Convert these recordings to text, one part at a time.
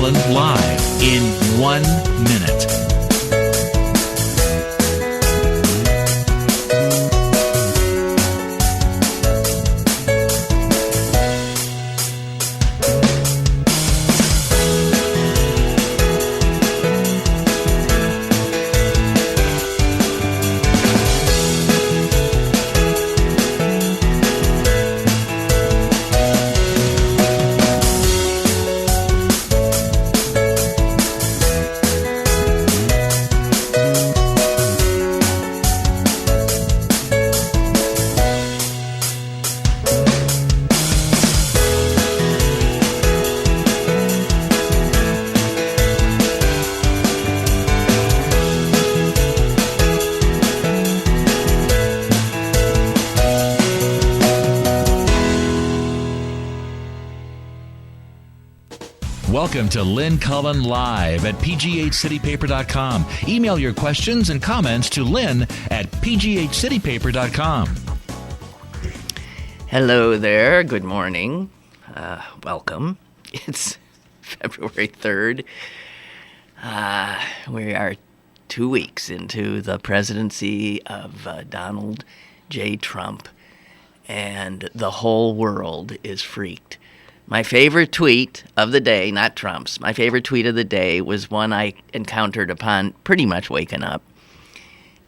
Cullen live in 1 minute. Welcome to Lynn Cullen Live at pghcitypaper.com. Email your questions and comments to Lynn at pghcitypaper.com. Hello there. Good morning. Welcome. It's February 3rd. We are 2 weeks into the presidency of Donald J. Trump, and the whole world is freaked. My favorite tweet of the day, not Trump's, my favorite tweet of the day was one I encountered upon pretty much waking up.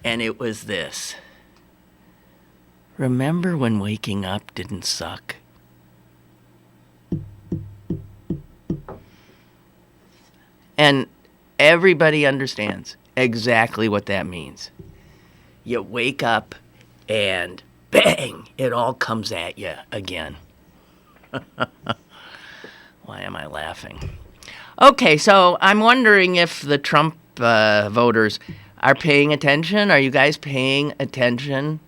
And it was this. Remember when waking up didn't suck? And everybody understands exactly what that means. You wake up and bang, it all comes at you again. Why am I laughing? Okay, so I'm wondering if the Trump voters are paying attention. Are you guys paying attention?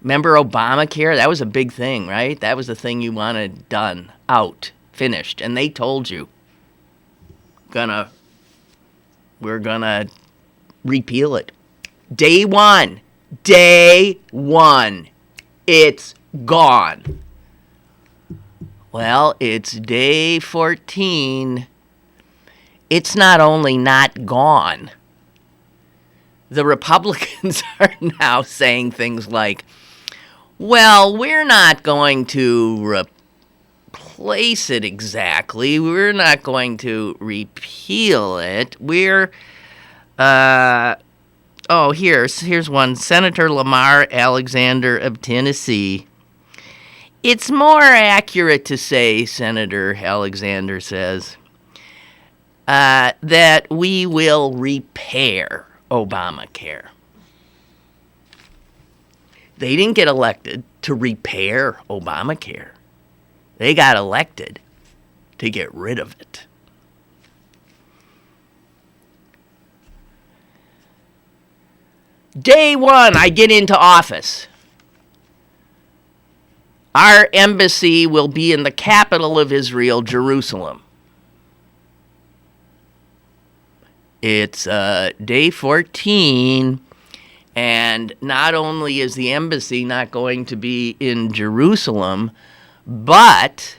Remember Obamacare? That was a big thing, right? That was the thing you wanted done, out, finished. And they told you, we're gonna repeal it. Day one, it's gone. Well, it's day 14. It's not only not gone. The Republicans are now saying things like, well, we're not going to replace it exactly. We're not going to repeal it. We're, here's one. Senator Lamar Alexander of Tennessee. It's more accurate to say, Senator Alexander says, that we will repair Obamacare. They didn't get elected to repair Obamacare. They got elected to get rid of it. Day one, I get into office. Our embassy will be in the capital of Israel, Jerusalem. It's day 14, and not only is the embassy not going to be in Jerusalem, but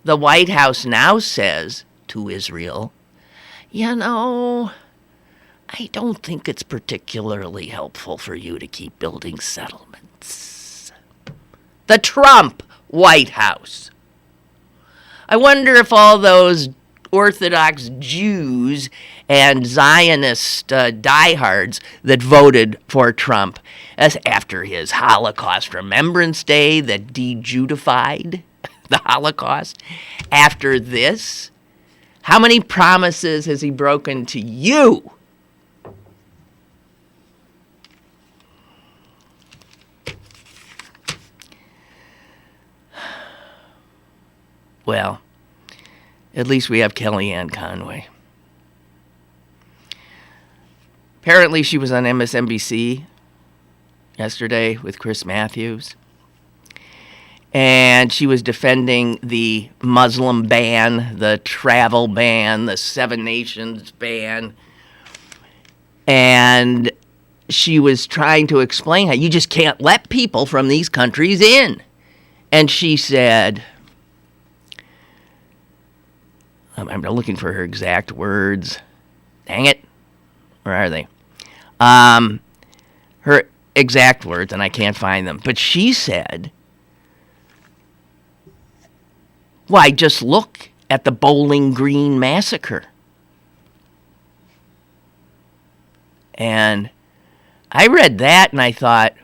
the White House now says to Israel, you know, I don't think it's particularly helpful for you to keep building settlements. The Trump White House. I wonder if all those Orthodox Jews and Zionist diehards that voted for Trump as after his Holocaust Remembrance Day that de-Judified the Holocaust, after this, how many promises has he broken to you? Well, at least we have Kellyanne Conway. Apparently she was on MSNBC yesterday with Chris Matthews. And she was defending the Muslim ban, the travel ban, the Seven Nations ban. And she was trying to explain how you just can't let people from these countries in. And she said, I'm looking for her exact words. Dang it. Where are they? Her exact words, and I can't find them. But she said, why, just look at the Bowling Green massacre. And I read that and I thought,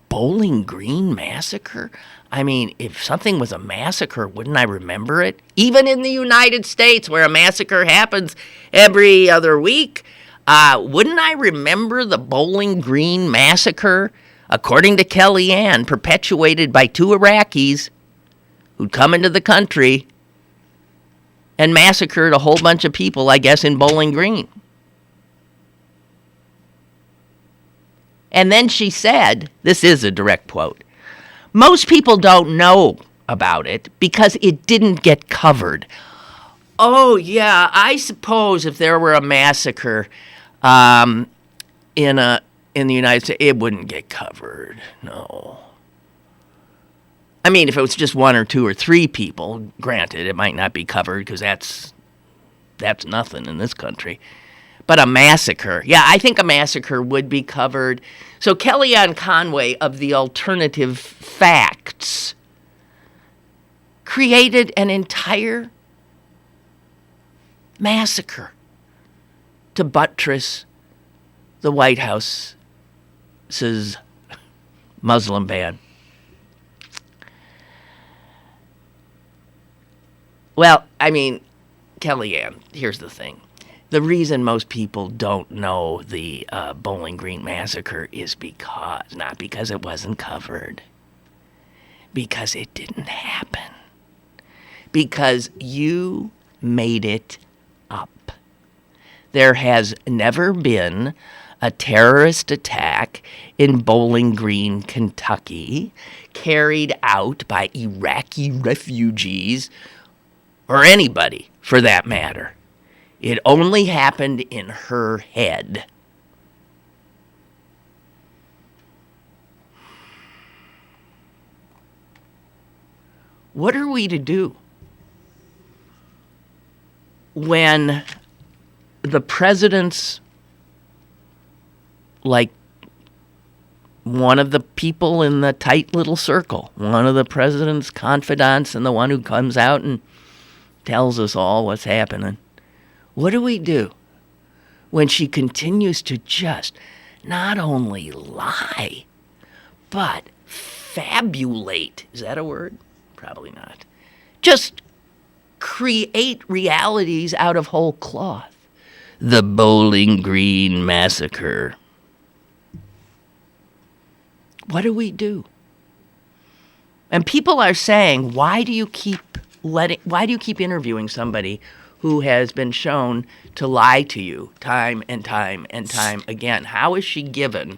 Bowling Green massacre? I mean, if something was a massacre, wouldn't I remember it? Even in the United States, where a massacre happens every other week, wouldn't I remember the Bowling Green massacre? According to Kellyanne, perpetuated by 2 Iraqis who'd come into the country and massacred a whole bunch of people, I guess, in Bowling Green. And then she said, this is a direct quote, most people don't know about it because it didn't get covered. Oh, yeah, I suppose if there were a massacre in the United States, it wouldn't get covered. No. I mean, if it was just 1 or 2 or 3 people, granted, it might not be covered because that's nothing in this country. But a massacre, yeah, I think a massacre would be covered. So Kellyanne Conway of the Alternative Facts created an entire massacre to buttress the White House's Muslim ban. Well, I mean, Kellyanne, here's the thing. The reason most people don't know the Bowling Green massacre is not because it wasn't covered, because it didn't happen, because you made it up. There has never been a terrorist attack in Bowling Green, Kentucky, carried out by Iraqi refugees or anybody for that matter. It only happened in her head. What are we to do when the president's, like, one of the people in the tight little circle, one of the president's confidants and the one who comes out and tells us all what's happening? What do we do when she continues to just not only lie, but fabulate? Is that a word? Probably not. Just create realities out of whole cloth. The Bowling Green massacre. What do we do? And people are saying, why do you keep interviewing somebody who has been shown to lie to you time and time and time again? How is she given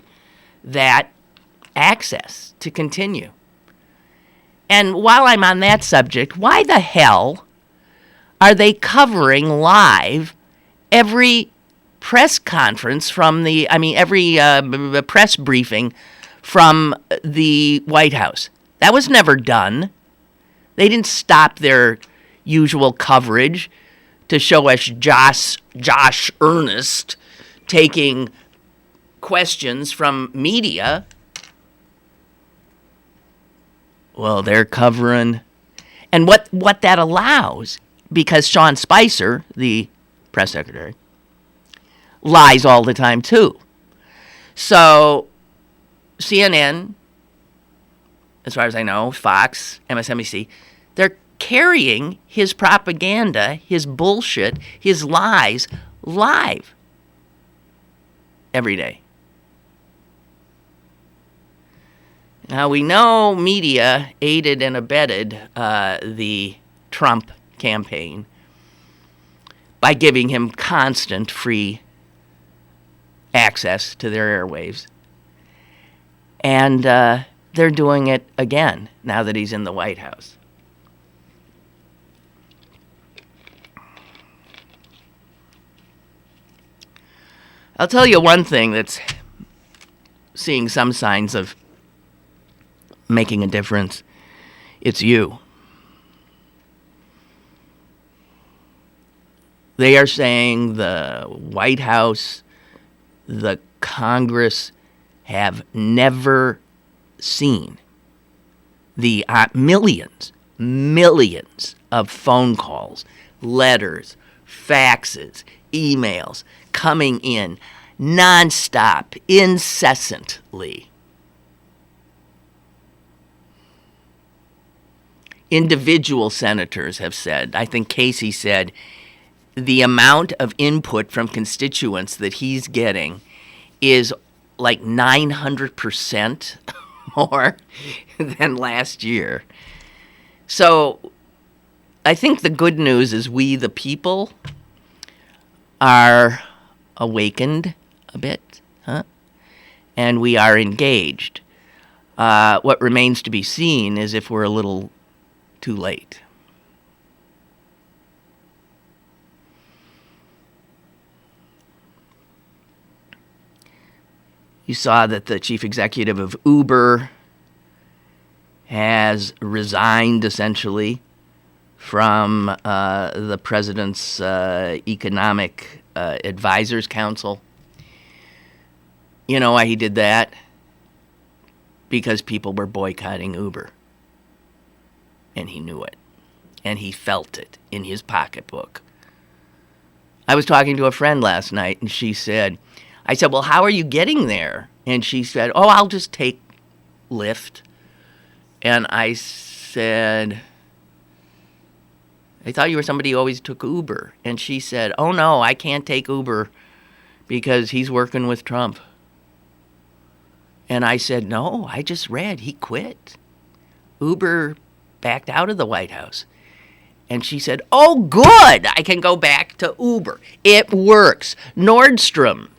that access to continue? And while I'm on that subject, why the hell are they covering live every press conference every press briefing from the White House? That was never done. They didn't stop their usual coverage to show us Josh Earnest taking questions from media. Well, they're covering. And what that allows, because Sean Spicer, the press secretary, lies all the time too. So CNN, as far as I know, Fox, MSNBC, they're carrying his propaganda, his bullshit, his lies live every day. Now, we know media aided and abetted the Trump campaign by giving him constant free access to their airwaves. And they're doing it again now that he's in the White House. I'll tell you one thing that's seeing some signs of making a difference. It's you. They are saying the White House, the Congress have never seen the millions of phone calls, letters, faxes, emails coming in nonstop, incessantly. Individual senators have said, I think Casey said, the amount of input from constituents that he's getting is like 900% more than last year. So I think the good news is we, the people, are awakened a bit, and we are engaged. What remains to be seen is if we're a little too late. You saw that the chief executive of Uber has resigned, essentially, from the president's economic advisors council. You know why he did that? Because people were boycotting Uber. And he knew it. And he felt it in his pocketbook. I was talking to a friend last night, and I said, well, how are you getting there? And she said, oh, I'll just take Lyft. And I said, I thought you were somebody who always took Uber. And she said, oh, no, I can't take Uber because he's working with Trump. And I said, no, I just read he quit. Uber backed out of the White House. And she said, oh, good, I can go back to Uber. It works. Nordstrom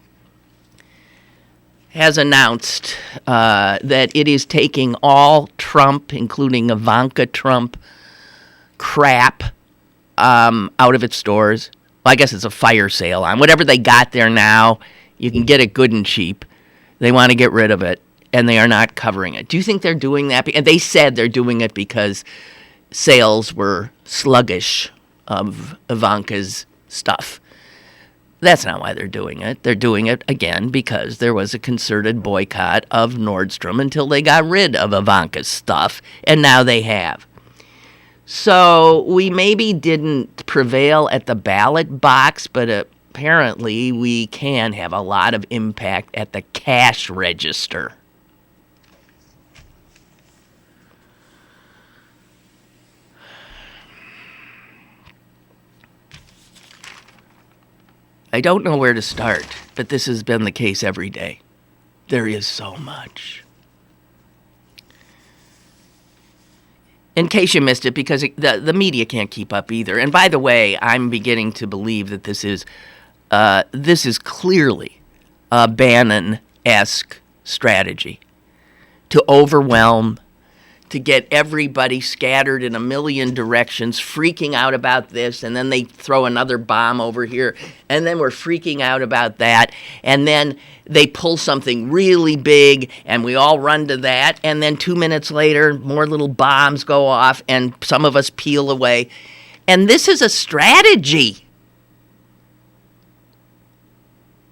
has announced that it is taking all Trump, including Ivanka Trump, crap out of its stores. Well, I guess it's a fire sale on whatever they got there now. You can get it good and cheap. They want to get rid of it, and they are not covering it. Do you think they're doing that? And they said they're doing it because sales were sluggish of Ivanka's stuff. That's not why they're doing it. They're doing it, again, because there was a concerted boycott of Nordstrom until they got rid of Ivanka's stuff, and now they have. So we maybe didn't prevail at the ballot box, but apparently we can have a lot of impact at the cash register. I don't know where to start, but this has been the case every day. There is so much. In case you missed it, because the media can't keep up either. And by the way, I'm beginning to believe that this is clearly a Bannon-esque strategy to overwhelm, to get everybody scattered in a million directions, freaking out about this, and then they throw another bomb over here, and then we're freaking out about that, and then they pull something really big, and we all run to that, and then 2 minutes later, more little bombs go off, and some of us peel away. And this is a strategy.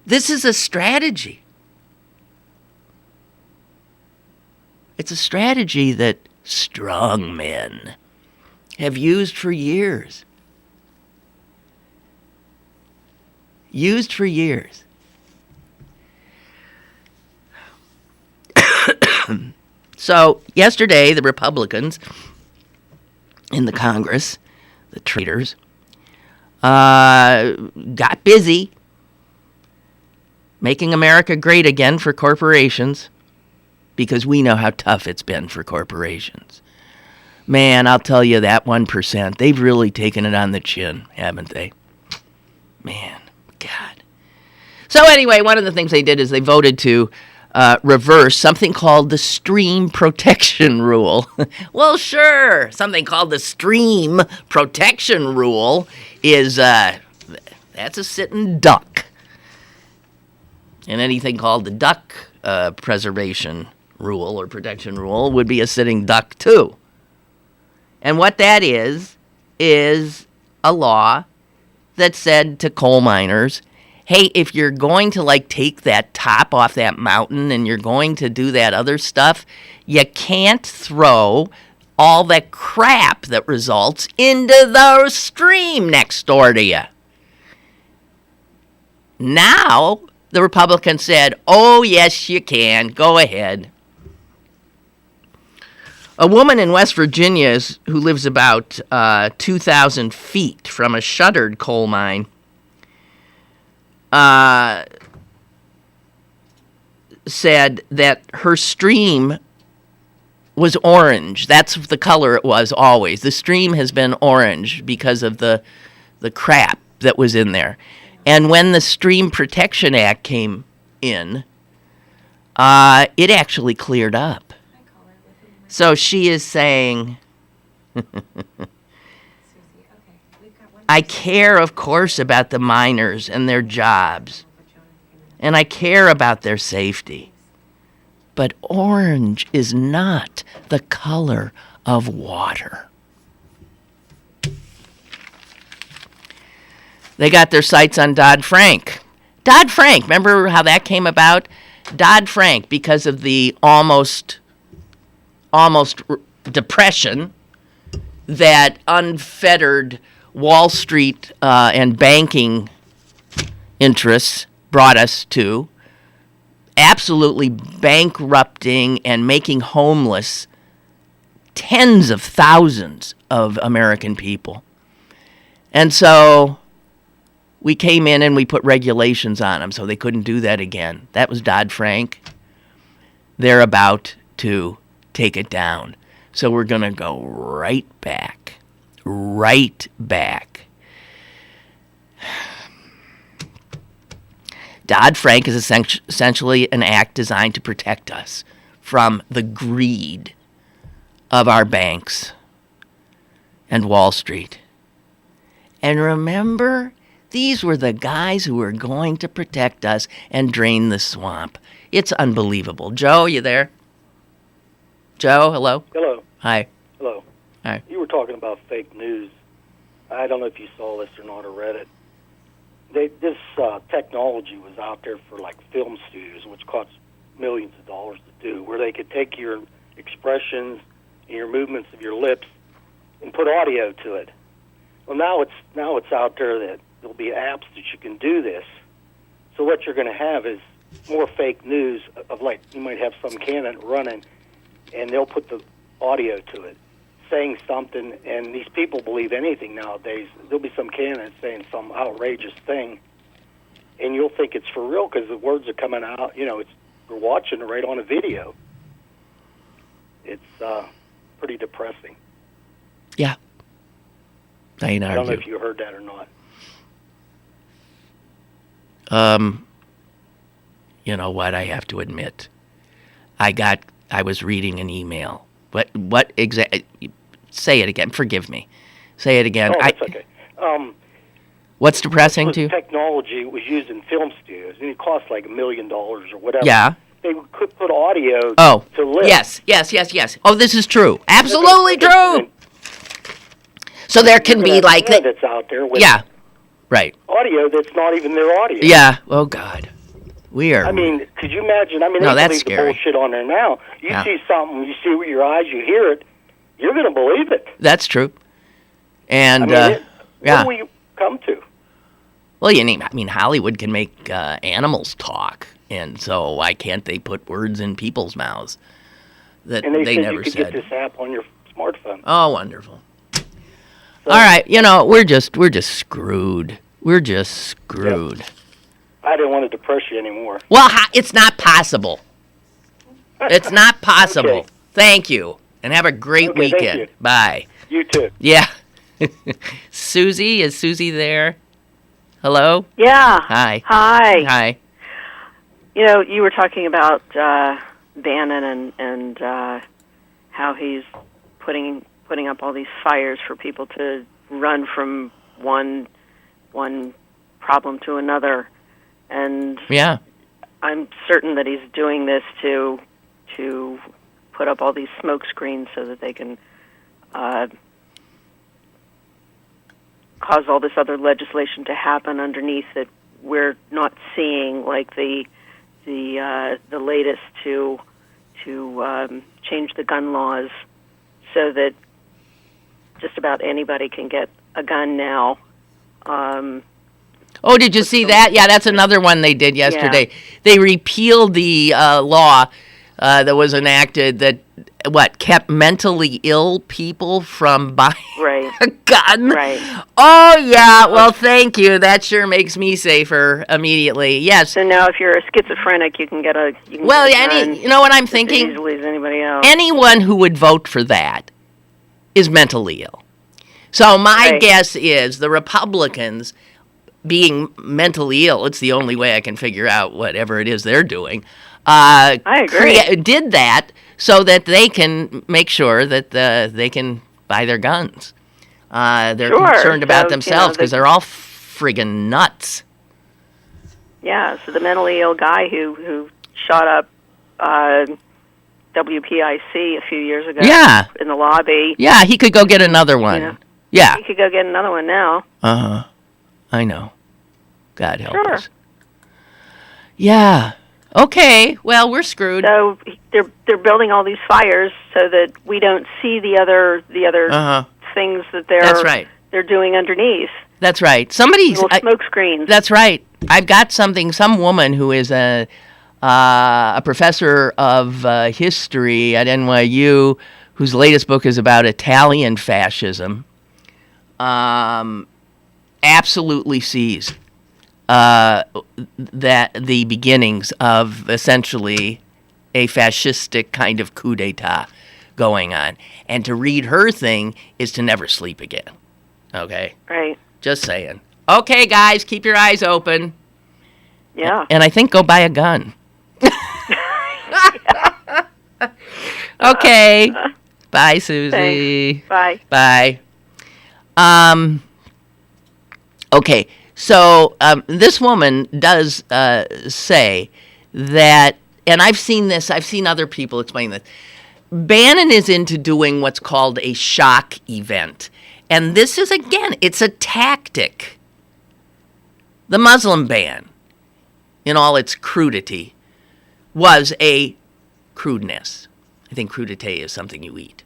This is a strategy. It's a strategy that strong men have used for years. So, yesterday, the Republicans in the Congress, the traitors, got busy making America great again for corporations, because we know how tough it's been for corporations. Man, I'll tell you, that 1%, they've really taken it on the chin, haven't they? Man, God. So anyway, one of the things they did is they voted to reverse something called the Stream Protection Rule. Well, sure, something called the Stream Protection Rule is, that's a sitting duck. And anything called the Duck Preservation Rule or Protection Rule would be a sitting duck too. And what that is a law that said to coal miners, hey, if you're going to like take that top off that mountain and you're going to do that other stuff, you can't throw all that crap that results into the stream next door to you. Now, the Republicans said, oh, yes, you can. Go ahead. A woman in West Virginia who lives about 2,000 feet from a shuttered coal mine said that her stream was orange. That's the color it was always. The stream has been orange because of the crap that was in there. And when the Stream Protection Act came in, it actually cleared up. So she is saying, I care, of course, about the miners and their jobs. And I care about their safety. But orange is not the color of water. They got their sights on Dodd-Frank. Dodd-Frank, remember how that came about? Dodd-Frank, because of the almost depression that unfettered Wall Street and banking interests brought us to, absolutely bankrupting and making homeless tens of thousands of American people. And so we came in and we put regulations on them so they couldn't do that again. That was Dodd-Frank. They're about to take it down. So we're going to go right back. Dodd-Frank is essentially an act designed to protect us from the greed of our banks and Wall Street. And remember, these were the guys who were going to protect us and drain the swamp. It's unbelievable. Joe, you there? Joe, hello? Hello. Hi. Hello. Hi. You were talking about fake news. I don't know if you saw this or not or read it. This technology was out there for like film studios, which costs millions of dollars to do, where they could take your expressions and your movements of your lips and put audio to it. Well, now it's out there that there'll be apps that you can do this. So what you're going to have is more fake news of like you might have some candidate running, and they'll put the audio to it, saying something, and these people believe anything nowadays. There'll be some candidate saying some outrageous thing, and you'll think it's for real because the words are coming out. You know, we're watching it right on a video. It's pretty depressing. Yeah. I ain't I don't know argue. if you heard that or not. You know what? I have to admit, I was reading an email. What exactly? Say it again. Forgive me. Say it again. Oh, that's okay. What's depressing to you? Technology was used in film studios, and it cost like $1 million or whatever. Yeah. They could put audio to live. Yes. Oh, this is true. Absolutely true. So there can be like that's out there with right. audio that's not even their audio. Yeah. Oh God. We are. I mean, could you imagine? I mean, no, they that's believe scary. the bullshit on there now. You see something, you see it with your eyes, you hear it, you're going to believe it. That's true. And what do we come to? Well, I mean, Hollywood can make animals talk, and so why can't they put words in people's mouths that and they said never you could said? get this app on your smartphone. Oh, wonderful. So, all right, we're just screwed. We're just screwed. Yep. I didn't want to depress you anymore. Well, it's not possible. It's not possible. Okay. Thank you, and have a great weekend. Thank you. Bye. You too. Yeah. Susie, is Susie there? Hello? Yeah. Hi. Hi. Hi. You know, you were talking about Bannon and how he's putting up all these fires for people to run from one problem to another, and Yeah. I'm certain that he's doing this to put up all these smoke screens so that they can cause all this other legislation to happen underneath that we're not seeing, like the latest to change the gun laws so that just about anybody can get a gun now. Oh, did you see that? Yeah, that's another one they did yesterday. Yeah. They repealed the law that was enacted that, kept mentally ill people from buying a gun? Right. Oh, yeah. Well, thank you. That sure makes me safer immediately. Yes. So now if you're a schizophrenic, you can get a gun you know what I'm thinking? as easily as anybody else. Anyone who would vote for that is mentally ill. So my guess is the Republicans, being mentally ill, it's the only way I can figure out whatever it is they're doing. I agree. Did that so that they can make sure that they can buy their guns. They're concerned about themselves because they're all friggin' nuts. Yeah, so the mentally ill guy who shot up WPIC a few years ago in the lobby. Yeah, he could go get another one. Yeah. He could go get another one now. Uh-huh. I know. God help us. Sure. Yeah. Okay. Well, we're screwed. So they're building all these fires so that we don't see the other things that they're doing underneath. That's right. Somebody's little smoke screens. That's right. I've got some woman who is a professor of history at NYU, whose latest book is about Italian fascism. Absolutely sees that the beginnings of essentially a fascistic kind of coup d'etat going on. And to read her thing is to never sleep again. Okay? Right. Just saying. Okay, guys, keep your eyes open. Yeah. And I think go buy a gun. Okay. Bye, Susie. Thanks. Bye. Bye. Okay, so this woman does say that, and I've seen other people explain this. Bannon is into doing what's called a shock event. And this is, again, it's a tactic. The Muslim ban, in all its crudity, was a crudeness. I think crudité is something you eat.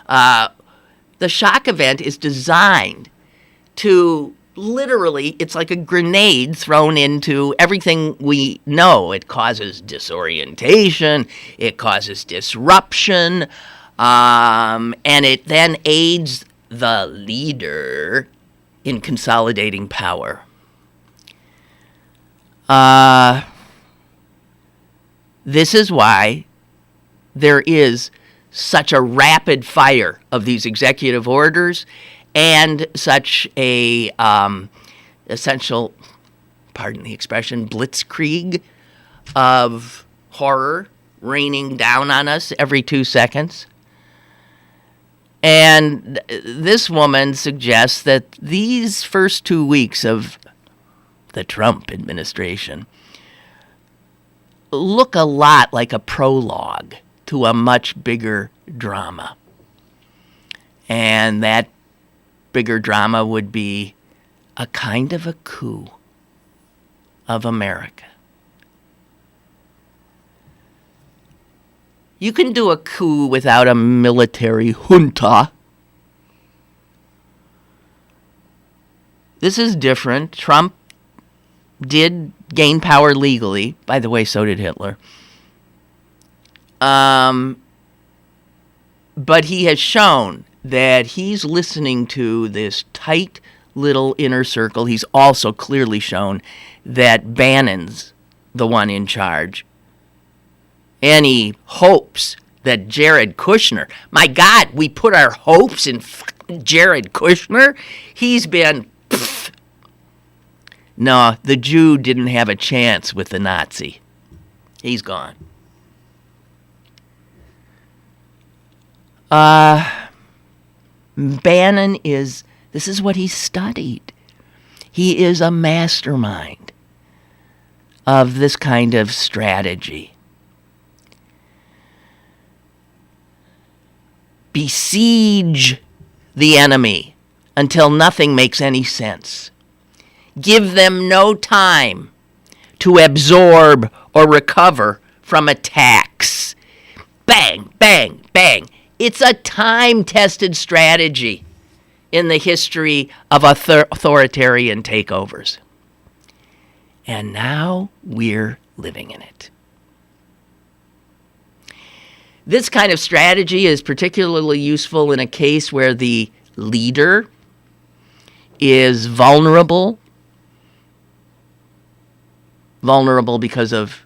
The shock event is designed to literally, it's like a grenade thrown into everything we know. It causes disorientation, it causes disruption, and it then aids the leader in consolidating power. This is why there is such a rapid fire of these executive orders and such a essential, pardon the expression, blitzkrieg of horror raining down on us every 2 seconds. And this woman suggests that these first 2 weeks of the Trump administration look a lot like a prologue to a much bigger drama. And that bigger drama would be a kind of a coup of America. You can do a coup without a military junta. This is different. Trump did gain power legally. By the way, so did Hitler. But he has shown that he's listening to this tight little inner circle. He's also clearly shown that Bannon's the one in charge. Any hopes that Jared Kushner, my God, we put our hopes in Jared Kushner? He's been... No, the Jew didn't have a chance with the Nazi. He's gone. Bannon this is what he studied. He is a mastermind of this kind of strategy. Besiege the enemy until nothing makes any sense. Give them no time to absorb or recover from attacks. Bang, bang, bang. It's a time-tested strategy in the history of authoritarian takeovers. And now we're living in it. This kind of strategy is particularly useful in a case where the leader is vulnerable because of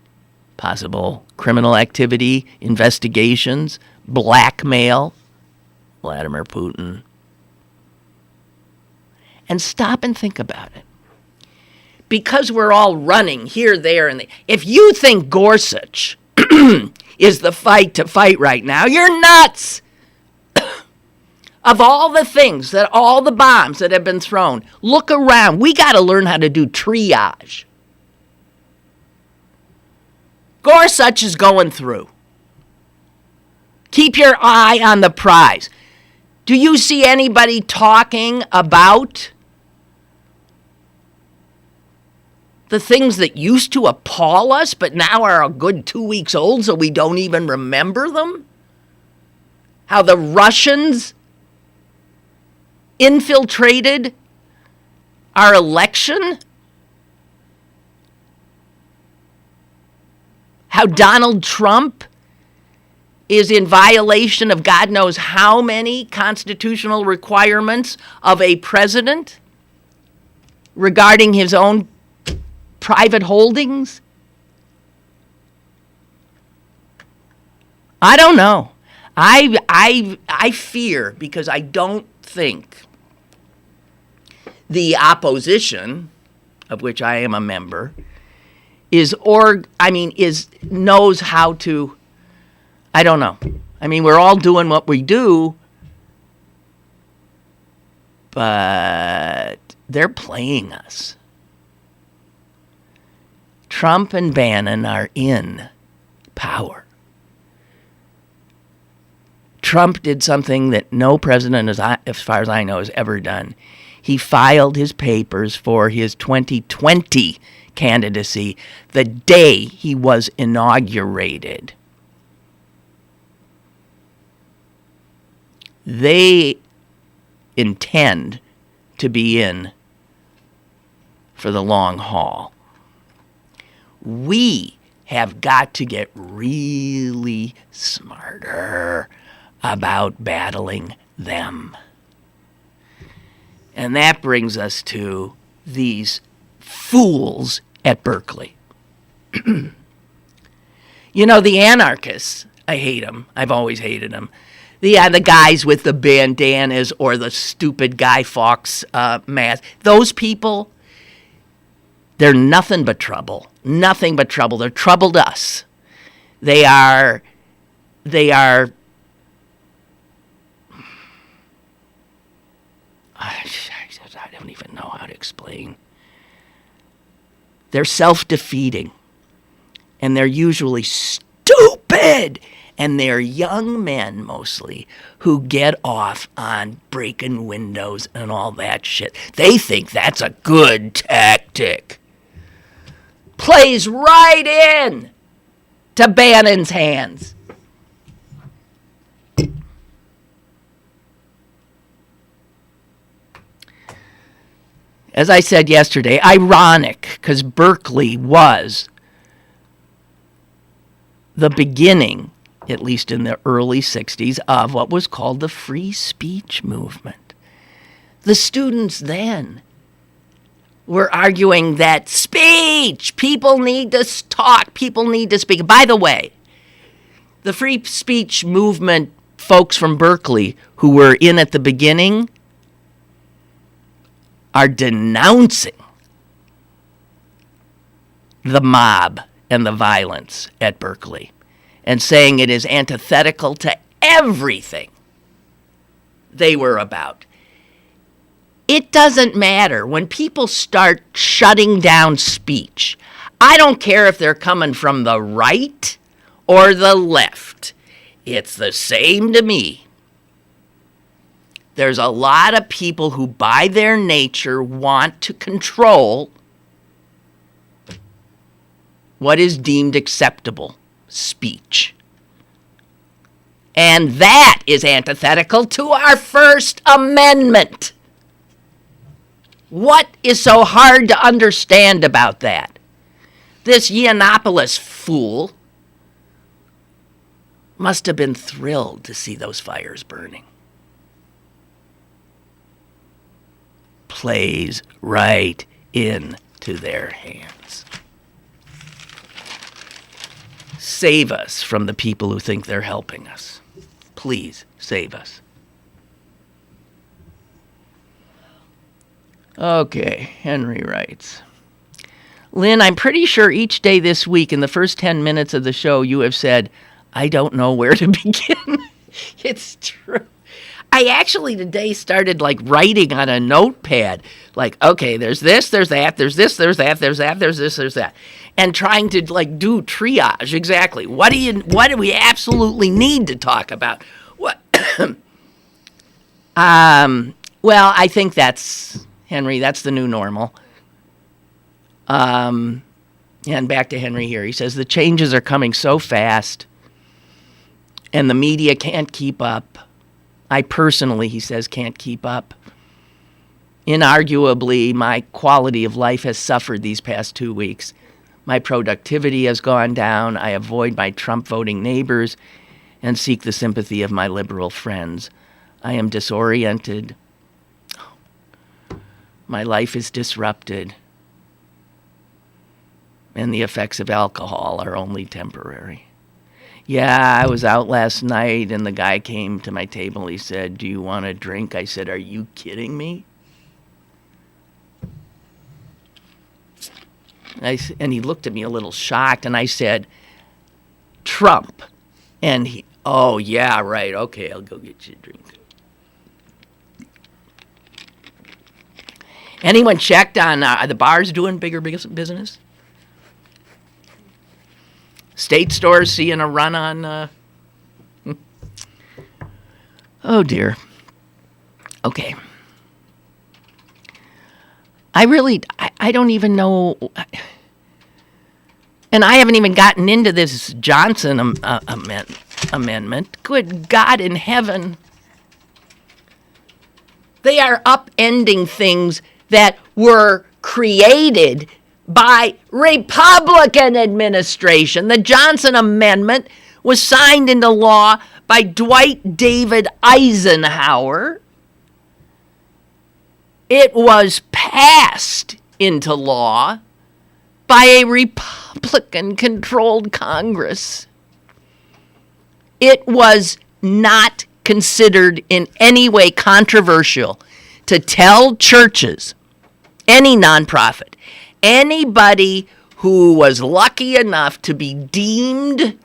possible criminal activity, investigations, blackmail, Vladimir Putin. And stop and think about it. Because we're all running here, there, and there. If you think Gorsuch is the fight to fight right now, you're nuts. Of all the things, all the bombs that have been thrown, look around. We got to learn how to do triage. Gorsuch is going through. Keep your eye on the prize. Do you see anybody talking about the things that used to appall us, but now are a good 2 weeks old, so we don't even remember them? How the Russians infiltrated our election? How Donald Trump is in violation of God knows how many constitutional requirements of a president regarding his own private holdings? I don't know. I fear, because I don't think the opposition, of which I am a member, knows how to. I don't know. I mean, we're all doing what we do, but they're playing us. Trump and Bannon are in power. Trump did something that no president, as far as I know, has ever done. He filed his papers for his 2020 candidacy the day he was inaugurated. They intend to be in for the long haul. We have got to get really smarter about battling them. And that brings us to these fools at Berkeley. You know, the anarchists, I hate them. I've always hated them. The guys with the bandanas or the stupid Guy Fawkes mask. Those people, they're nothing but trouble. Nothing but trouble. They're troubled us. They are I don't even know how to explain. They're self-defeating. And they're usually stupid. And they're young men, mostly, who get off on breaking windows and all that shit. They think that's a good tactic. Plays right in to Bannon's hands. As I said yesterday, ironic, because Berkeley was the beginning, at least in the early 60s, of what was called the free speech movement. The students then were arguing that speech, people need to talk, people need to speak. By the way, the free speech movement folks from Berkeley who were in at the beginning are denouncing the mob and the violence at Berkeley and saying it is antithetical to everything they were about. It doesn't matter when people start shutting down speech. I don't care if they're coming from the right or the left. It's the same to me. There's a lot of people who, by their nature, want to control what is deemed acceptable speech. And that is antithetical to our First Amendment. What is so hard to understand about that? This Yiannopoulos fool must have been thrilled to see those fires burning. Plays right into their hands. Save us from the people who think they're helping us. Please save us. Okay, Henry writes, Lynn, I'm pretty sure each day this week in the first 10 minutes of the show you have said, I don't know where to begin. It's true. I actually today started writing on a notepad, okay, there's this, there's that, there's this, there's that, there's that, there's this, there's that, and trying to do triage exactly. What do we absolutely need to talk about? What? Well, I think that's Henry. That's the new normal. And back to Henry here. He says the changes are coming so fast, and the media can't keep up. I personally, he says, can't keep up. Inarguably, my quality of life has suffered these past 2 weeks. My productivity has gone down. I avoid my Trump-voting neighbors and seek the sympathy of my liberal friends. I am disoriented. My life is disrupted. And the effects of alcohol are only temporary. Yeah, I was out last night, and the guy came to my table. He said, do you want a drink? I said, are you kidding me? And he looked at me a little shocked, and I said, Trump. And he, oh, yeah, right, okay, I'll go get you a drink. Anyone checked on, are the bars doing bigger business? State stores seeing a run on, oh dear. Okay. I don't even know, and I haven't even gotten into this Johnson amendment. Good God in heaven. They are upending things that were created by Republican administration. The Johnson Amendment was signed into law by Dwight David Eisenhower. It was passed into law by a Republican-controlled Congress. It was not considered in any way controversial to tell churches, any nonprofit, anybody who was lucky enough to be deemed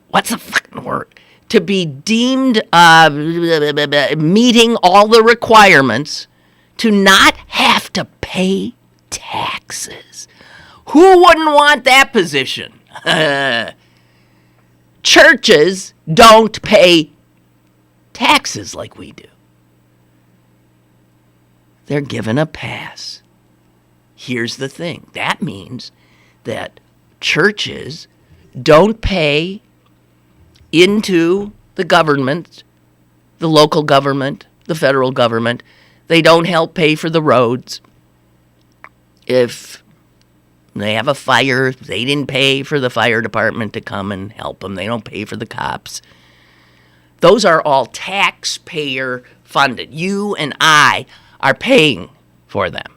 what's the fucking word? To be deemed meeting all the requirements to not have to pay taxes. Who wouldn't want that position? Churches don't pay taxes like we do. They're given a pass. Here's the thing. That means that churches don't pay into the government, the local government, the federal government. They don't help pay for the roads. If they have a fire, they didn't pay for the fire department to come and help them. They don't pay for the cops. Those are all taxpayer funded. You and I are paying for them.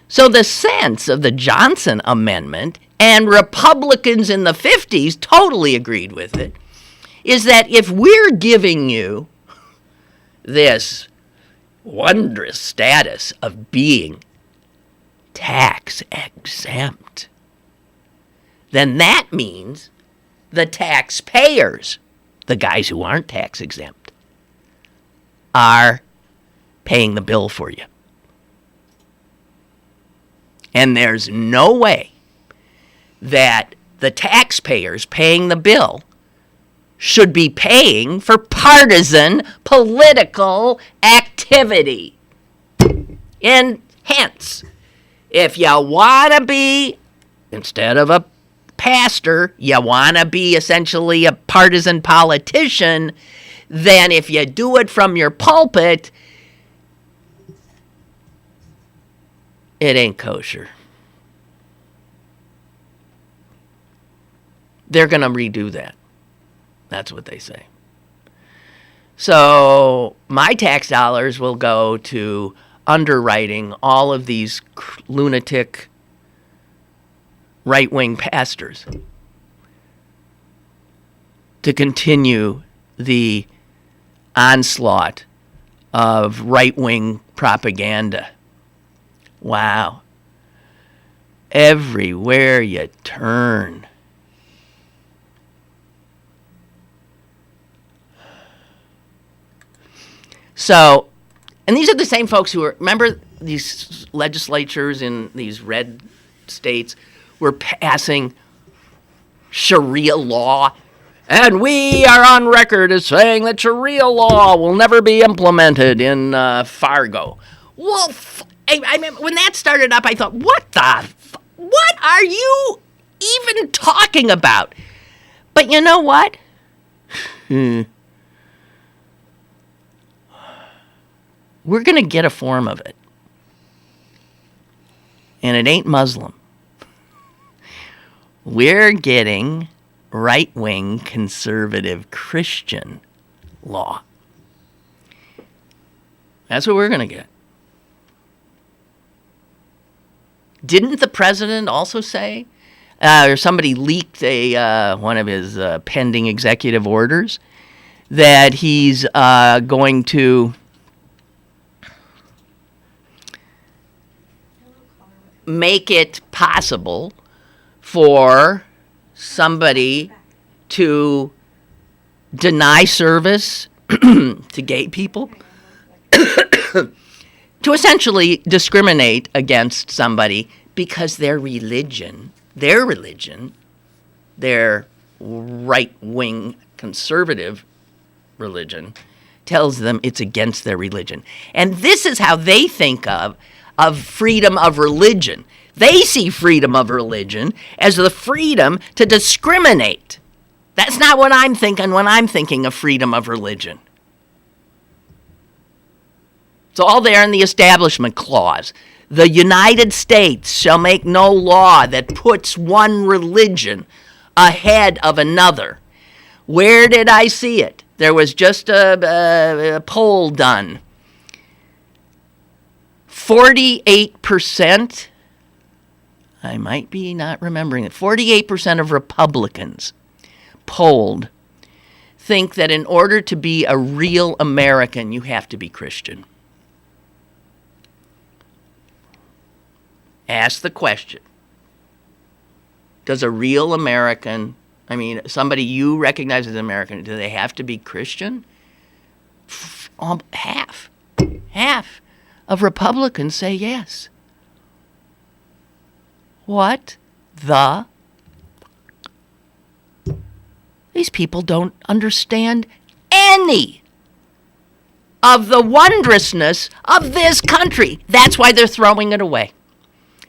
So the sense of the Johnson Amendment, and Republicans in the 50s totally agreed with it, is that if we're giving you this wondrous status of being tax exempt, then that means the taxpayers, the guys who aren't tax exempt, are paying the bill for you. And there's no way that the taxpayers paying the bill should be paying for partisan political activity. And hence, if you want to be, instead of a pastor, you want to be essentially a partisan politician, then if you do it from your pulpit, it ain't kosher. They're going to redo that. That's what they say. So my tax dollars will go to underwriting all of these lunatic right-wing pastors to continue the onslaught of right-wing propaganda. Wow. Everywhere you turn. So, and these are the same folks who are, remember these legislatures in these red states were passing Sharia law? And we are on record as saying that Sharia law will never be implemented in Fargo. Well, I mean, when that started up, I thought, what are you even talking about? But you know what? We're going to get a form of it. And it ain't Muslim. We're getting right-wing conservative Christian law. That's what we're going to get. Didn't the president also say, or somebody leaked one of his pending executive orders, that he's going to make it possible for somebody to deny service to gay people, to essentially discriminate against somebody because their religion, their right-wing conservative religion, tells them it's against their religion. And this is how they think of freedom of religion. They see freedom of religion as the freedom to discriminate. That's not what I'm thinking when I'm thinking of freedom of religion. It's all there in the Establishment Clause. The United States shall make no law that puts one religion ahead of another. Where did I see it? There was just a poll done. 48%, I might be not remembering it, 48% of Republicans polled think that in order to be a real American, you have to be Christian. Ask the question, does a real American, I mean, somebody you recognize as an American, do they have to be Christian? Half of Republicans say yes. What the? These people don't understand any of the wondrousness of this country. That's why they're throwing it away.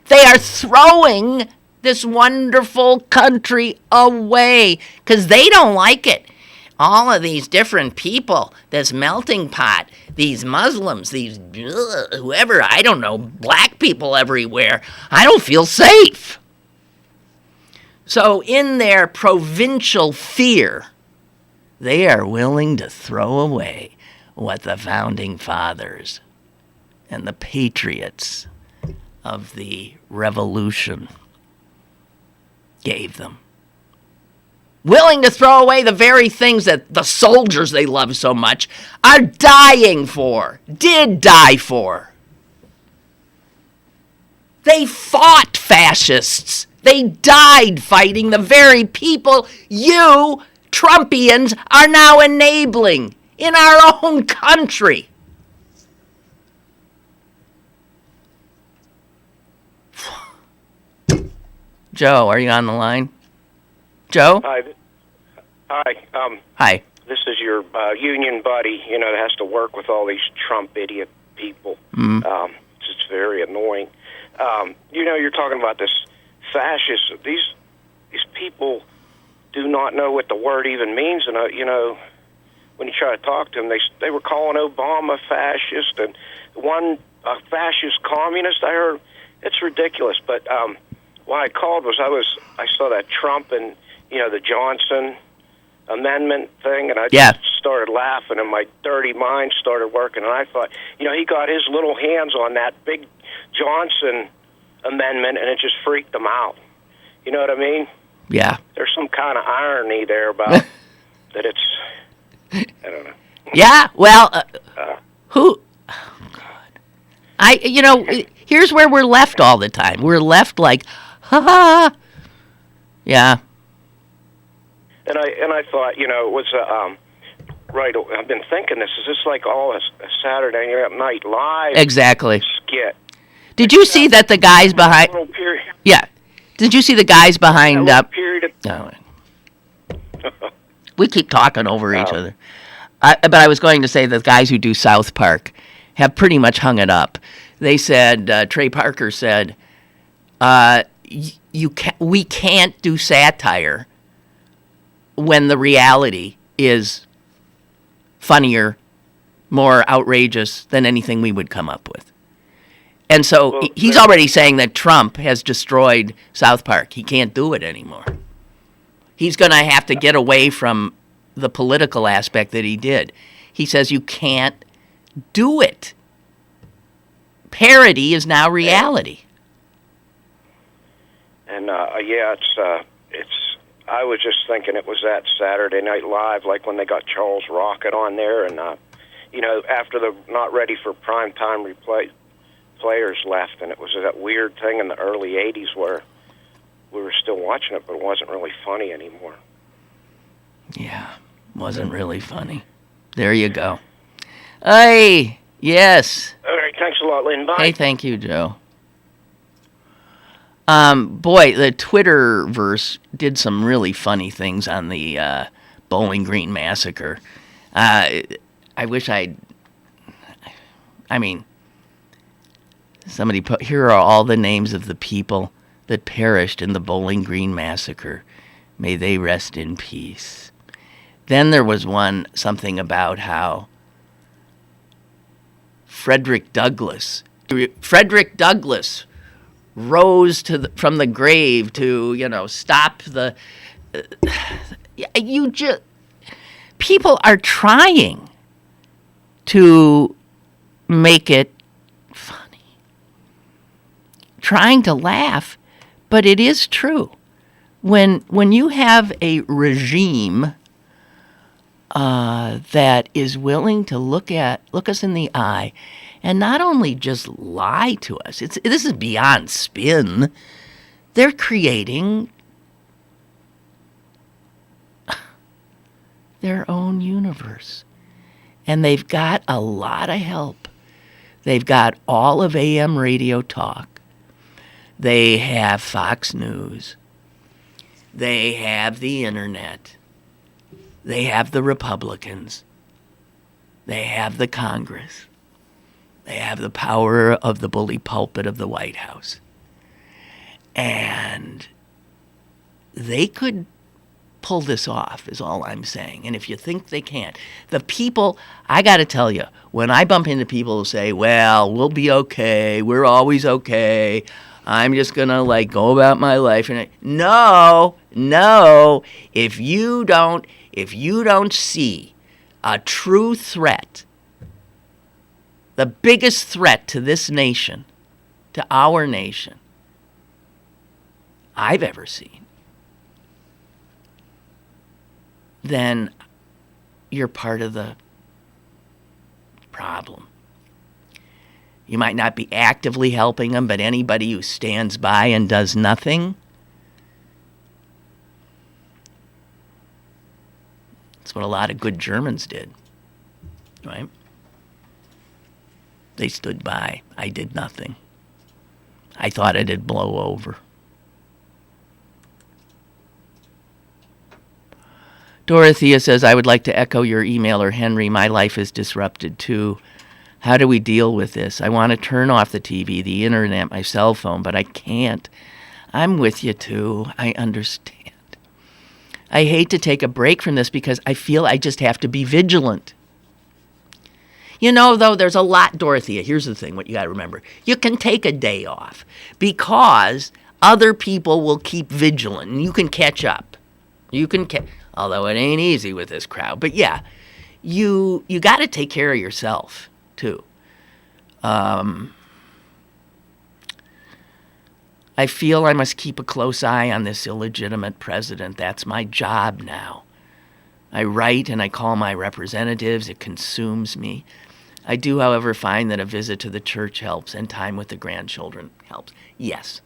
They are throwing this wonderful country away because they don't like it. All of these different people, this melting pot, these Muslims, these whoever, I don't know, black people everywhere. I don't feel safe. So in their provincial fear, they are willing to throw away what the founding fathers and the patriots of the revolution gave them. Willing to throw away the very things that the soldiers they love so much are dying for, did die for. They fought fascists. They died fighting the very people you, Trumpians, are now enabling in our own country. Joe, are you on the line? Joe? Hi, Hi. Hi. This is your union buddy, that has to work with all these Trump idiot people. It's just very annoying. You're talking about this fascist. These people do not know what the word even means, and when you try to talk to them, they were calling Obama fascist and one fascist communist. I heard it's ridiculous. But why I called was I saw that Trump and the Johnson amendment thing, and I just started laughing, and my dirty mind started working, and I thought, he got his little hands on that big Johnson amendment, and it just freaked him out. You know what I mean? Yeah. There's some kind of irony there about that. It's I don't know. Yeah. Well, who? Oh God. Here's where we're left all the time. We're left like, ha ha. Yeah. And I thought, it was right. I've been thinking this. Is this like all a Saturday Night Live exactly skit? Did you see that the guys behind? Yeah. Did you see the guys behind? No. We keep talking over each other. But I was going to say that the guys who do South Park have pretty much hung it up. They said, Trey Parker said, we can't do satire when the reality is funnier, more outrageous than anything we would come up with. And so he's already saying that Trump has destroyed South Park. He can't do it anymore. He's going to have to get away from the political aspect that he did. He says you can't do it. Parody is now reality. And it's. I was just thinking it was that Saturday Night Live, like when they got Charles Rocket on there, and after the not ready for prime time players left, and it was that weird thing in the early '80s where we were still watching it, but it wasn't really funny anymore. Yeah, wasn't really funny. There you go. Hey, yes. All right, thanks a lot, Lynn. Bye. Hey, thank you, Joe. Boy, the Twitterverse did some really funny things on the Bowling Green massacre. I wish somebody put, here are all the names of the people that perished in the Bowling Green massacre. May they rest in peace. Then there was something about how Frederick Douglass rose from the grave to, stop the... people are trying to make it funny, trying to laugh, but it is true. When you have a regime that is willing to look us in the eye and not only just lie to us, this is beyond spin. They're creating their own universe. And they've got a lot of help. They've got all of AM radio talk. They have Fox News. They have the internet. They have the Republicans. They have the Congress. They have the power of the bully pulpit of the White House. And they could pull this off, is all I'm saying. And if you think they can't, the people, I got to tell you, when I bump into people who say, well, we'll be okay, we're always okay, I'm just going to go about my life. And no, if you don't see a true threat, the biggest threat to this nation, to our nation, I've ever seen, then you're part of the problem. You might not be actively helping them, but anybody who stands by and does nothing, that's what a lot of good Germans did, right? They stood by. I did nothing. I thought it'd blow over. Dorothea says, I would like to echo your emailer, Henry. My life is disrupted, too. How do we deal with this? I want to turn off the TV, the internet, my cell phone, but I can't. I'm with you, too. I understand. I hate to take a break from this because I feel I just have to be vigilant. You know, though, there's a lot, Dorothea. Here's the thing, what you got to remember. You can take a day off because other people will keep vigilant and you can catch up. Although it ain't easy with this crowd. But yeah, you got to take care of yourself, too. I feel I must keep a close eye on this illegitimate president. That's my job now. I write and I call my representatives. It consumes me. I do, however, find that a visit to the church helps and time with the grandchildren helps. Yes.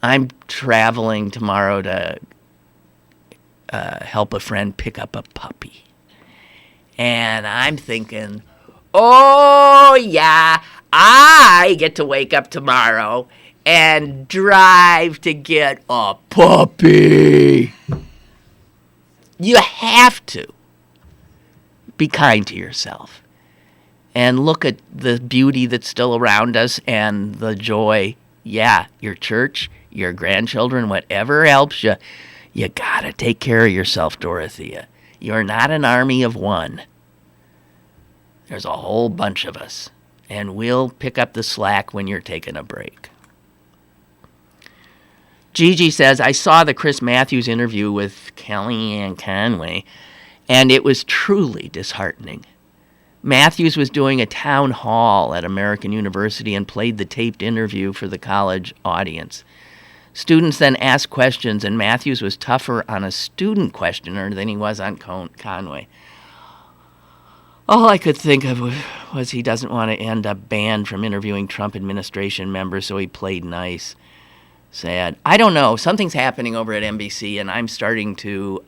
I'm traveling tomorrow to help a friend pick up a puppy. And I'm thinking, oh, yeah, I get to wake up tomorrow and drive to get a puppy. You have to be kind to yourself and look at the beauty that's still around us and the joy. Yeah, your church, your grandchildren, whatever helps you, you gotta take care of yourself, Dorothea. You're not an army of one. There's a whole bunch of us, and we'll pick up the slack when you're taking a break. Gigi says, I saw the Chris Matthews interview with Kellyanne Conway, and it was truly disheartening. Matthews was doing a town hall at American University and played the taped interview for the college audience. Students then asked questions, and Matthews was tougher on a student questioner than he was on Conway. All I could think of was he doesn't want to end up banned from interviewing Trump administration members, so he played nice. Sad. I don't know. Something's happening over at NBC, and I'm starting to...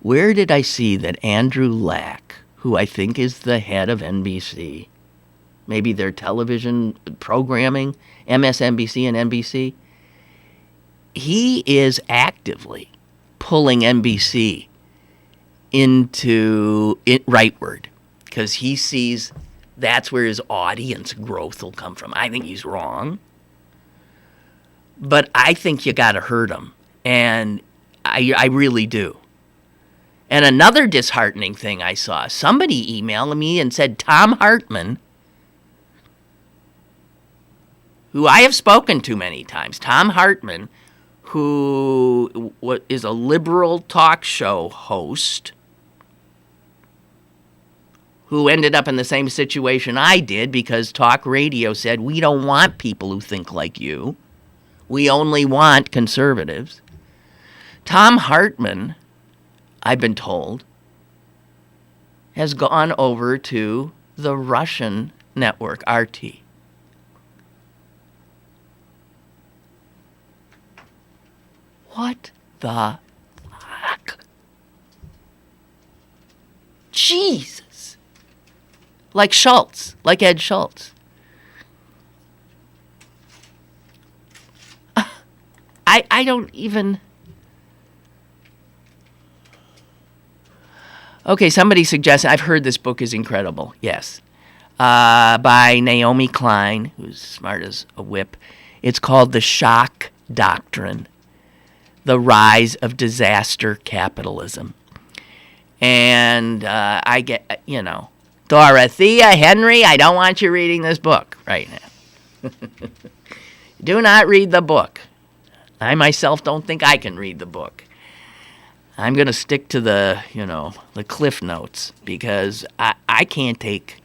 Where did I see that Andrew Lack, who I think is the head of NBC, maybe their television programming, MSNBC and NBC, he is actively pulling NBC into it rightward because he sees that's where his audience growth will come from. I think he's wrong, but I think you got to hurt him, and I really do. And another disheartening thing I saw, somebody emailed me and said Tom Hartman, who I have spoken to many times, Tom Hartman, who is a liberal talk show host, who ended up in the same situation I did because talk radio said, we don't want people who think like you. We only want conservatives. Tom Hartman, I've been told, has gone over to the Russian network, RT. What the fuck? Jesus. Like Schultz, like Ed Schultz. I don't even... Okay, somebody suggested, I've heard this book is incredible, yes, by Naomi Klein, who's smart as a whip. It's called The Shock Doctrine, The Rise of Disaster Capitalism. And I get, Dorothea, Henry, I don't want you reading this book right now. Do not read the book. I myself don't think I can read the book. I'm going to stick to the cliff notes because I can't take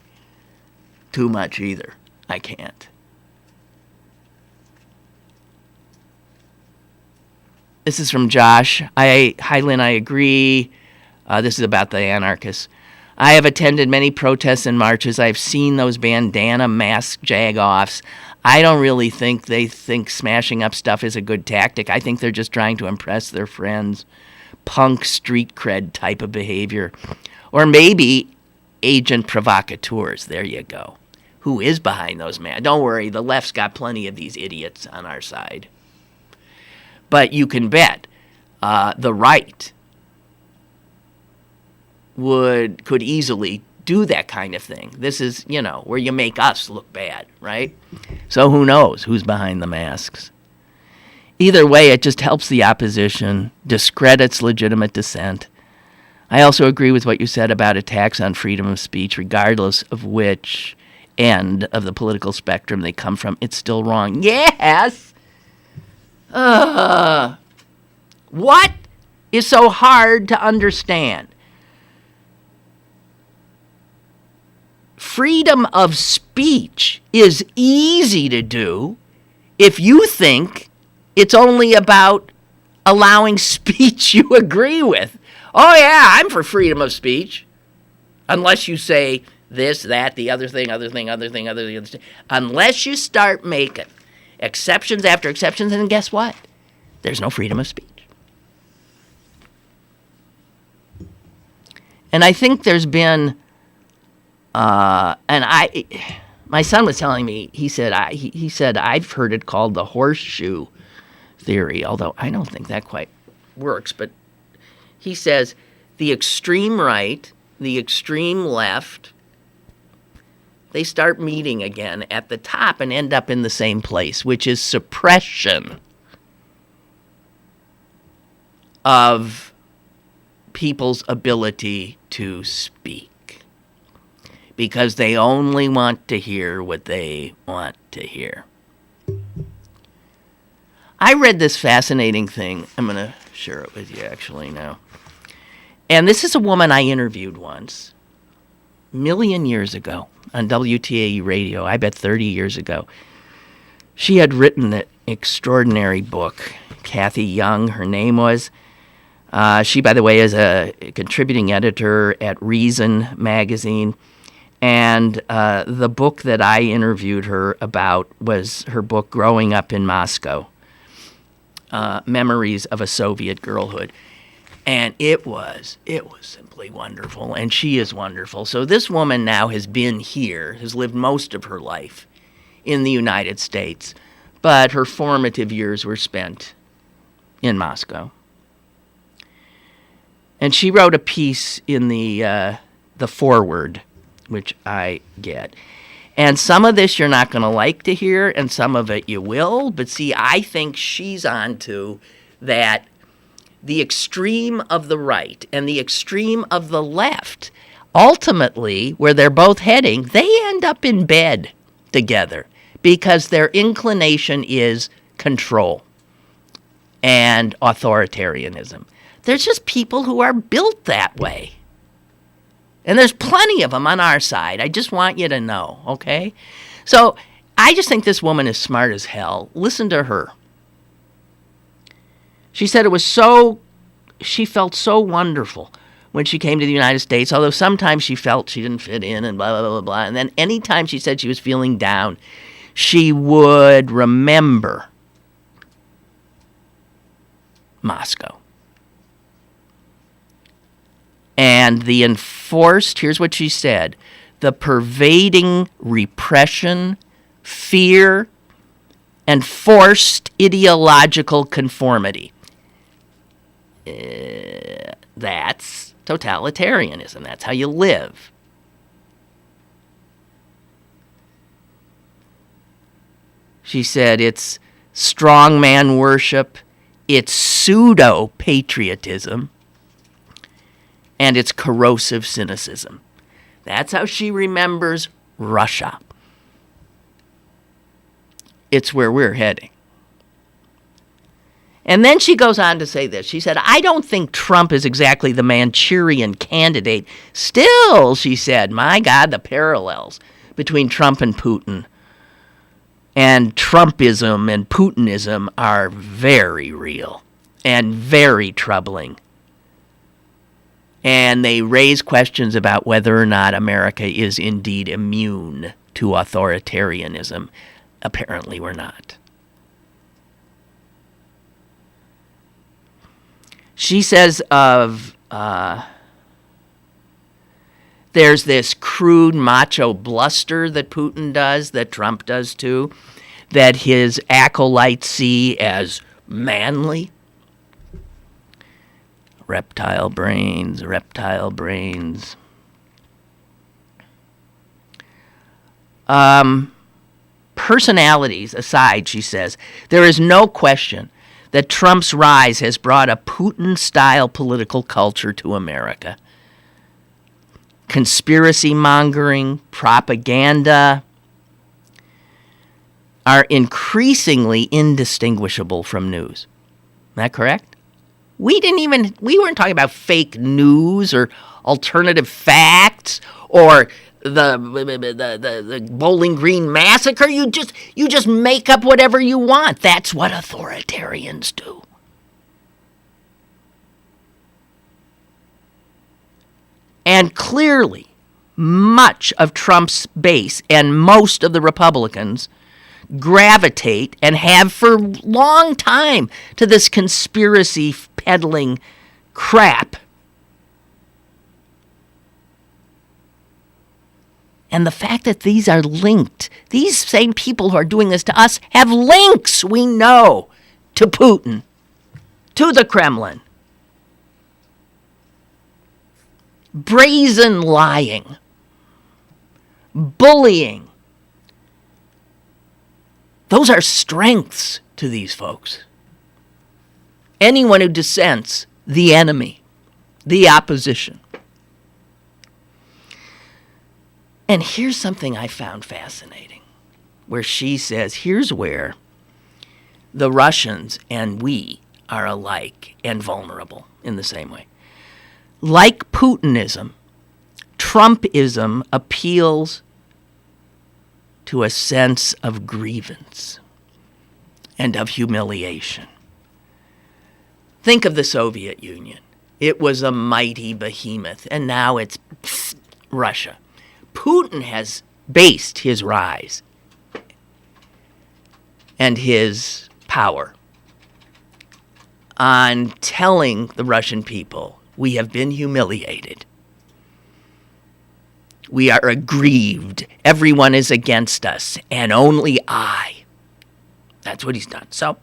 too much either. I can't. This is from Josh. Hi, Lynn, I agree. This is about the anarchists. I have attended many protests and marches. I've seen those bandana mask jag-offs. I don't really think they think smashing up stuff is a good tactic. I think they're just trying to impress their friends. Punk street cred type of behavior. Or maybe agent provocateurs. There you go. who is behind those masks. Don't worry, the left's got plenty of these idiots on our side. But you can bet the right could easily do that kind of thing. This is, where you make us look bad, right? So who knows who's behind the masks? Either way, it just helps the opposition, discredits legitimate dissent. I also agree with what you said about attacks on freedom of speech, regardless of which end of the political spectrum they come from. It's still wrong. Yes! What is so hard to understand? Freedom of speech is easy to do if you think it's only about allowing speech you agree with. Oh, yeah, I'm for freedom of speech. Unless you say this, that, the other thing. Unless you start making exceptions after exceptions, and guess what? There's no freedom of speech. And I think there's been, my son was telling me, he said I've heard it called the horseshoe theory, although I don't think that quite works. But he says the extreme right, the extreme left, they start meeting again at the top and end up in the same place, which is suppression of people's ability to speak, because they only want to hear what they want to hear. I read this fascinating thing. I'm going to share it with you actually now. And this is a woman I interviewed once, a million years ago, on WTAE radio, I bet 30 years ago. She had written an extraordinary book. Kathy Young, her name was. She, by the way, is a contributing editor at Reason magazine. And the book that I interviewed her about was her book, Growing Up in Moscow, Memories of a Soviet Girlhood. And it was simply wonderful, and she is wonderful. So this woman now has been here, has lived most of her life in the United States, but her formative years were spent in Moscow. And she wrote a piece in the foreword, which I get. And some of this you're not going to like to hear, and some of it you will. But see, I think she's onto that. The extreme of the right and the extreme of the left, ultimately, where they're both heading, they end up in bed together because their inclination is control and authoritarianism. There's just people who are built that way. And there's plenty of them on our side. I just want you to know, okay? So I just think this woman is smart as hell. Listen to her. She said she felt so wonderful when she came to the United States, although sometimes she felt she didn't fit in and blah, blah, blah, blah. And then anytime she said she was feeling down, she would remember Moscow. And the enforced, here's what she said, the pervading repression, fear, and forced ideological conformity. That's totalitarianism. That's how you live. She said it's strongman worship, it's pseudo-patriotism, and it's corrosive cynicism. That's how she remembers Russia. It's where we're heading. And then she goes on to say this. She said, I don't think Trump is exactly the Manchurian candidate. Still, she said, my God, the parallels between Trump and Putin and Trumpism and Putinism are very real and very troubling. And they raise questions about whether or not America is indeed immune to authoritarianism. Apparently we're not. She says of There's this crude macho bluster that Putin does, that Trump does too, that his acolytes see as manly. Reptile brains, reptile brains. Personalities aside, she says, there is no question that Trump's rise has brought a Putin-style political culture to America. Conspiracy mongering, propaganda are increasingly indistinguishable from news. Is that correct? We weren't talking about fake news or alternative facts or the Bowling Green massacre. You just make up whatever you want. That's what authoritarians do. And clearly, much of Trump's base and most of the Republicans gravitate and have for a long time to this conspiracy peddling crap. And the fact that these are linked, these same people who are doing this to us have links, we know, to Putin, to the Kremlin. Brazen lying, bullying. Those are strengths to these folks. Anyone who dissents, the enemy, the opposition. And here's something I found fascinating, where she says, here's where the Russians and we are alike and vulnerable in the same way. Like Putinism, Trumpism appeals to a sense of grievance and of humiliation. Think of the Soviet Union. It was a mighty behemoth, and now it's Russia. Putin has based his rise and his power on telling the Russian people, we have been humiliated. We are aggrieved. Everyone is against us, and only I. That's what he's done. So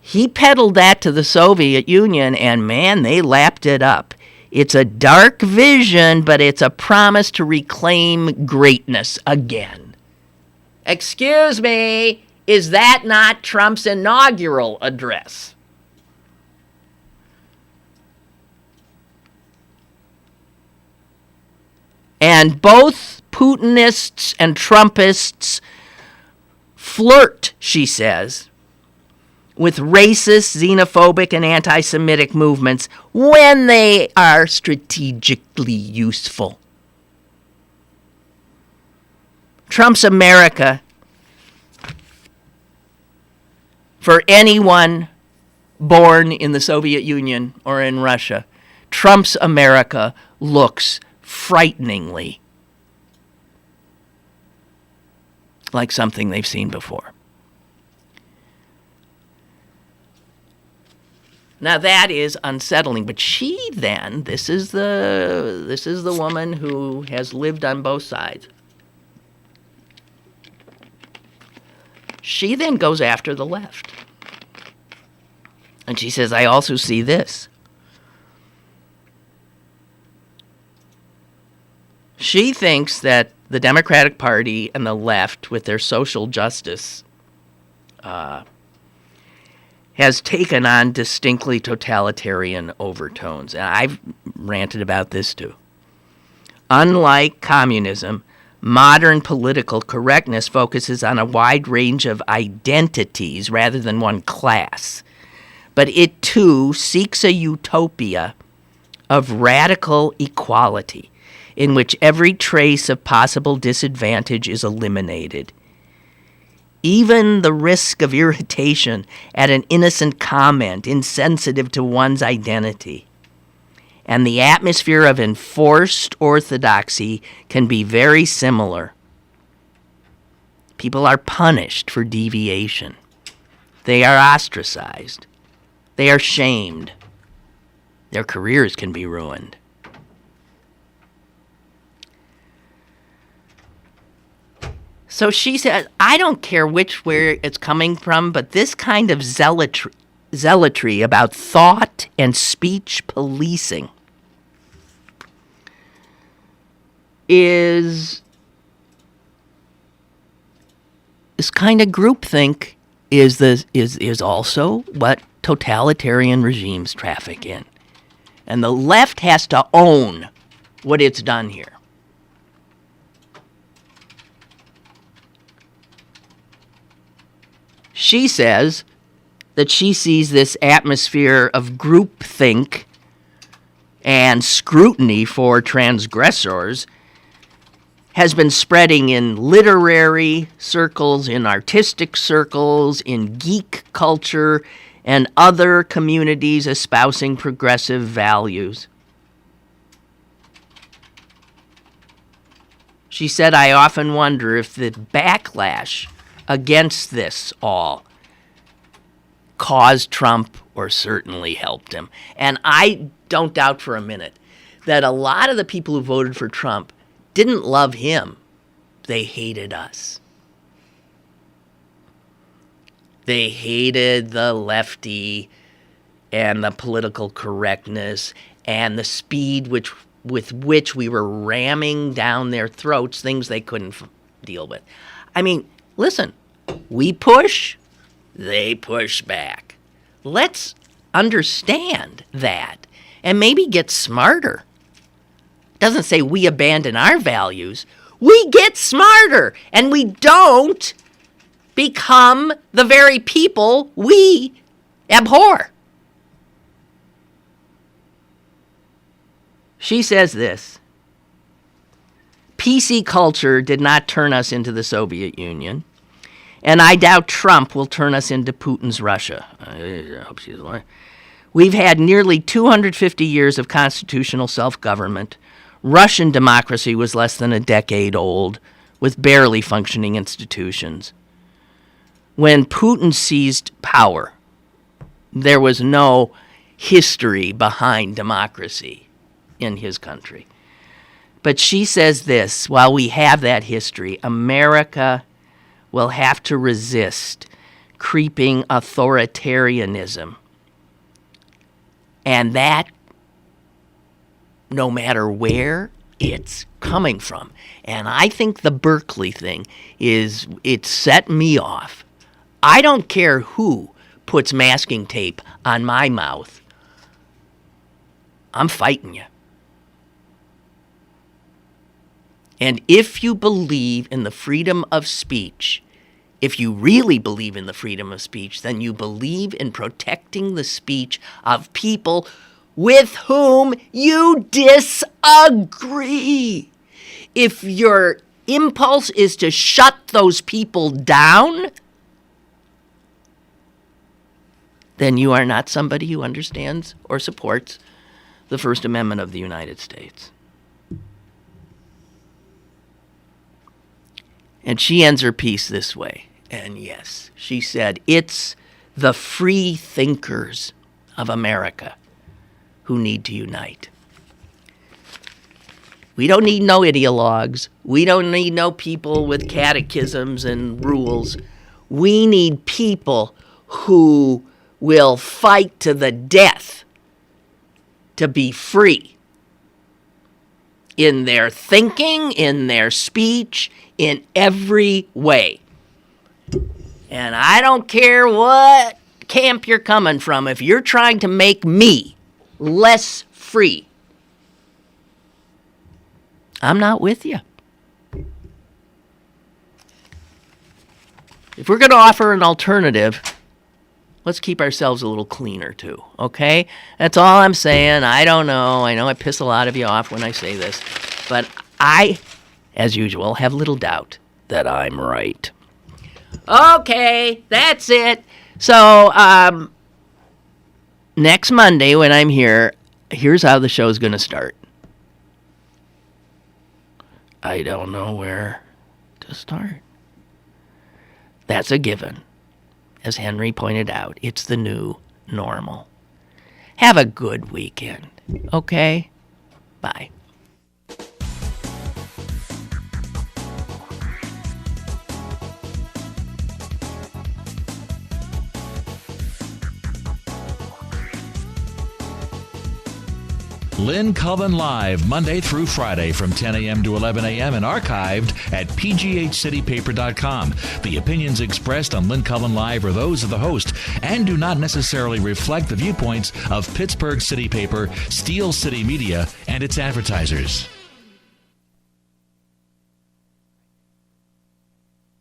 he peddled that to the Soviet Union, and man, they lapped it up. It's a dark vision, but it's a promise to reclaim greatness again. Excuse me, is that not Trump's inaugural address? And both Putinists and Trumpists flirt, she says, with racist, xenophobic, and anti-Semitic movements when they are strategically useful. Trump's America, for anyone born in the Soviet Union or in Russia, Trump's America looks frighteningly like something they've seen before. Now that is unsettling, but she then, this is the woman who has lived on both sides. She then goes after the left. And she says, I also see this. She thinks that the Democratic Party and the left, with their social justice, has taken on distinctly totalitarian overtones. And I've ranted about this too. Unlike communism, modern political correctness focuses on a wide range of identities rather than one class. But it too seeks a utopia of radical equality, in which every trace of possible disadvantage is eliminated. Even the risk of irritation at an innocent comment insensitive to one's identity. And the atmosphere of enforced orthodoxy can be very similar. People are punished for deviation. They are ostracized. They are shamed. Their careers can be ruined. So she said, I don't care where it's coming from, but this kind of zealotry about thought and speech policing is this kind of groupthink is also what totalitarian regimes traffic in. And the left has to own what it's done here. She says that she sees this atmosphere of groupthink and scrutiny for transgressors has been spreading in literary circles, in artistic circles, in geek culture, and other communities espousing progressive values. She said, I often wonder if the backlash against this all caused Trump or certainly helped him. And I don't doubt for a minute that a lot of the people who voted for Trump didn't love him. They hated us. They hated the lefty and the political correctness and the speed with which we were ramming down their throats things they couldn't deal with. I mean, listen, we push, they push back. Let's understand that and maybe get smarter. It doesn't say we abandon our values. We get smarter and we don't become the very people we abhor. She says this: PC culture did not turn us into the Soviet Union, and I doubt Trump will turn us into Putin's Russia. I hope she's lying. We've had nearly 250 years of constitutional self-government. Russian democracy was less than a decade old, with barely functioning institutions. When Putin seized power, there was no history behind democracy in his country. But she says this: while we have that history, America will have to resist creeping authoritarianism. And that, no matter where it's coming from. And I think the Berkeley thing it set me off. I don't care who puts masking tape on my mouth. I'm fighting you. And if you believe in the freedom of speech, if you really believe in the freedom of speech, then you believe in protecting the speech of people with whom you disagree. If your impulse is to shut those people down, then you are not somebody who understands or supports the First Amendment of the United States. And she ends her piece this way. And yes, she said, it's the free thinkers of America who need to unite. We don't need no ideologues. We don't need no people with catechisms and rules. We need people who will fight to the death to be free in their thinking, in their speech, in every way. And I don't care what camp you're coming from. If you're trying to make me less free, I'm not with you. If we're going to offer an alternative, let's keep ourselves a little cleaner too, okay? That's all I'm saying. I don't know. I know I piss a lot of you off when I say this, but I, as usual, have little doubt that I'm right. Okay, that's it. So, next Monday when I'm here, here's how the show's going to start. I don't know where to start. That's a given. As Henry pointed out, it's the new normal. Have a good weekend, okay? Bye. Lynn Cullen Live, Monday through Friday from 10 a.m. to 11 a.m. and archived at pghcitypaper.com. The opinions expressed on Lynn Cullen Live are those of the host and do not necessarily reflect the viewpoints of Pittsburgh City Paper, Steel City Media, and its advertisers.